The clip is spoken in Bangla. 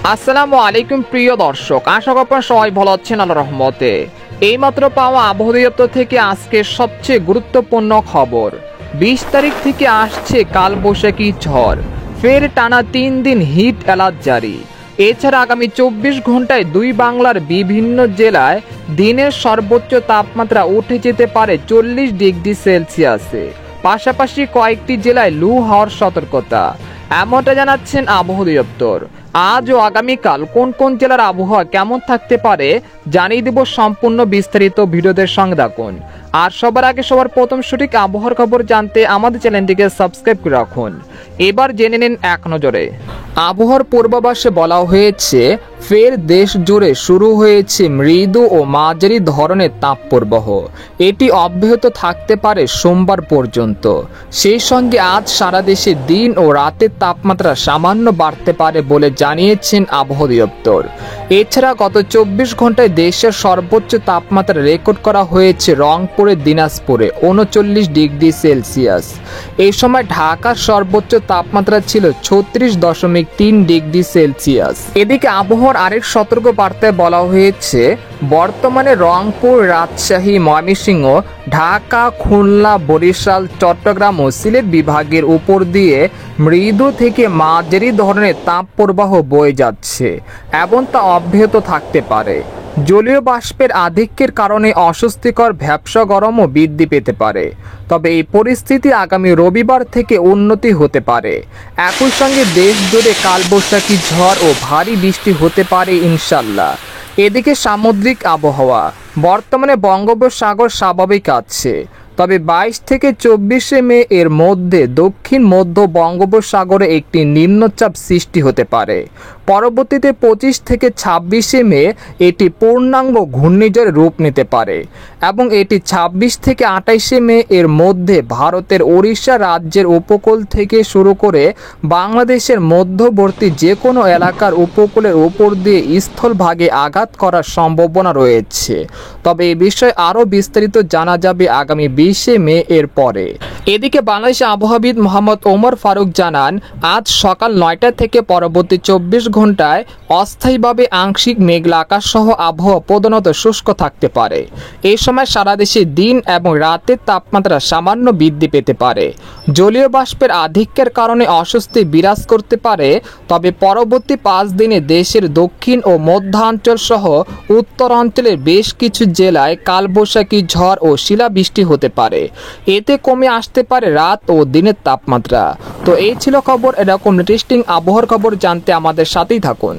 আসসালামু আলাইকুম প্রিয় দর্শক, আশা করি আপনারা সবাই ভালো আছেন আল্লাহর রহমতে। এইমাত্র পাওয়া আবহাওয়া দপ্তর থেকে আজকের সবচেয়ে গুরুত্বপূর্ণ খবর। 20 তারিখ থেকে আসছে কালবৈশাখী ঝড়, ফের টানা 3 দিন হিট অ্যালার্ট জারি। এছাড়া আগামী 24 ঘন্টায় দুই বাংলার বিভিন্ন জেলায় দিনের সর্বোচ্চ তাপমাত্রা উঠে যেতে পারে 40 ডিগ্রি সেলসিয়াসে। পাশাপাশি কয়েকটি জেলায় লু হওয়ার সতর্কতা, এমনটা জানাচ্ছেন আবহাওয়া দপ্তর। আজ ও আগামীকাল কোন কোন জেলার আবহাওয়া কেমন থাকতে পারে জানিয়ে দেব সম্পূর্ণ বিস্তারিত ভিডিওদের সঙ্গে থাকুন। আর সবার আগে সবার প্রথম সঠিক আবহাওয়ার খবর জানতে আমাদের চ্যানেলটিকে সাবস্ক্রাইব করে রাখুন। এবার জেনে নিন এক নজরে। আবহাওয়ার পূর্বাভাসে বলা হয়েছে, ফের দেশ জুড়ে শুরু হয়েছে মৃদু ও মাঝারি ধরনের তাপপ্রবাহ। এটি অব্যাহত থাকতে পারে সোমবার পর্যন্ত। সেই সঙ্গে আজ সারা দেশে দিন ও রাতের তাপমাত্রা সামান্য বাড়তে পারে বলে জানিয়েছেন আবহাওয়া দপ্তর। এছাড়া গত 24 ঘন্টায় দেশের সর্বোচ্চ তাপমাত্রা রেকর্ড করা হয়েছে রংপুরের দিনাজপুরে 39 ডিগ্রি সেলসিয়াস। এই সময় ঢাকার সর্বোচ্চ তাপমাত্রা ছিল 36.3 ডিগ্রি সেলসিয়াস। এদিকে আবহাওয়ার আরেক সতর্ক বার্তায় বলা হয়েছে, বর্তমানে রংপুর, রাজশাহী, ময়মনসিংহ, ঢাকা, খুলনা, বরিশাল, চট্টগ্রাম ও সিলেট বিভাগের উপর দিয়ে মৃদু থেকে মাঝারি ধরনের তাপপ্রবাহ বয়ে যাচ্ছে এবং তা অব্যাহত থাকতে পারে। জলীয় বাষ্পের আধিক্যের কারণে অস্বস্তিকর ভ্যাপসা গরমও বৃদ্ধি পেতে পারে, তবে এই পরিস্থিতি আগামী রবিবার থেকে উন্নতি হতে পারে। একই সঙ্গে দেশ জুড়ে কালবৈশাখী ঝড় ও ভারী বৃষ্টি হতে পারে ইনশাল্লাহ। এদিকে সামুদ্রিক আবহাওয়া, বর্তমানে বঙ্গোপসাগর স্বাভাবিক আছে, তবে 22 থেকে 24 মে এর মধ্যে দক্ষিণ মধ্য বঙ্গোপসাগরে একটি নিম্নচাপ সৃষ্টি হতে পারে। পরবর্তীতে 25 থেকে 26 মে এটি পূর্ণাঙ্গ ঘূর্ণিঝড়ে রূপ নিতে পারে এবং এটি 26 থেকে 28 মে এর মধ্যে ভারতের ওড়িশা রাজ্যের উপকূল থেকে শুরু করে বাংলাদেশের মধ্যবর্তী যে কোনো এলাকার উপকূলের উপর দিয়ে স্থলভাগে আঘাত করার সম্ভাবনা রয়েছে। তবে এই বিষয়ে আরও বিস্তারিত জানা যাবে আগামী 20 মে এর পরে। এদিকে বাংলাদেশের আবহাওয়াবিদ মোহাম্মদ ওমর ফারুক জানান, আজ সকাল 9টা থেকে পরবর্তী 24 ঘন্টায় অস্থায়ীভাবে আংশিক মেঘলা আকাশ সহ আবহাওয়া প্রধানত শুষ্ক থাকতে পারে। এই সময় সারা দেশে দিন এবং রাতের তাপমাত্রা সামান্য বৃদ্ধি পেতে পারে। জলীয় বাষ্পের আধিক্যের কারণে অস্বস্তি বিরাজ করতে পারে, তবে পরবর্তী 5 দিনে দেশের দক্ষিণ ও মধ্যাঞ্চল সহ উত্তরাঞ্চলের বেশ কিছু জেলায় কালবৈশাখী ঝড় ও শিলাবৃষ্টি হতে পারে। এতে কমে আসতে পারে রাত ও দিনের তাপমাত্রা। তো এই ছিল খবর। এরকম ইন্টারেস্টিং আবহাওয়ার খবর জানতে আমাদের সাথেই থাকুন।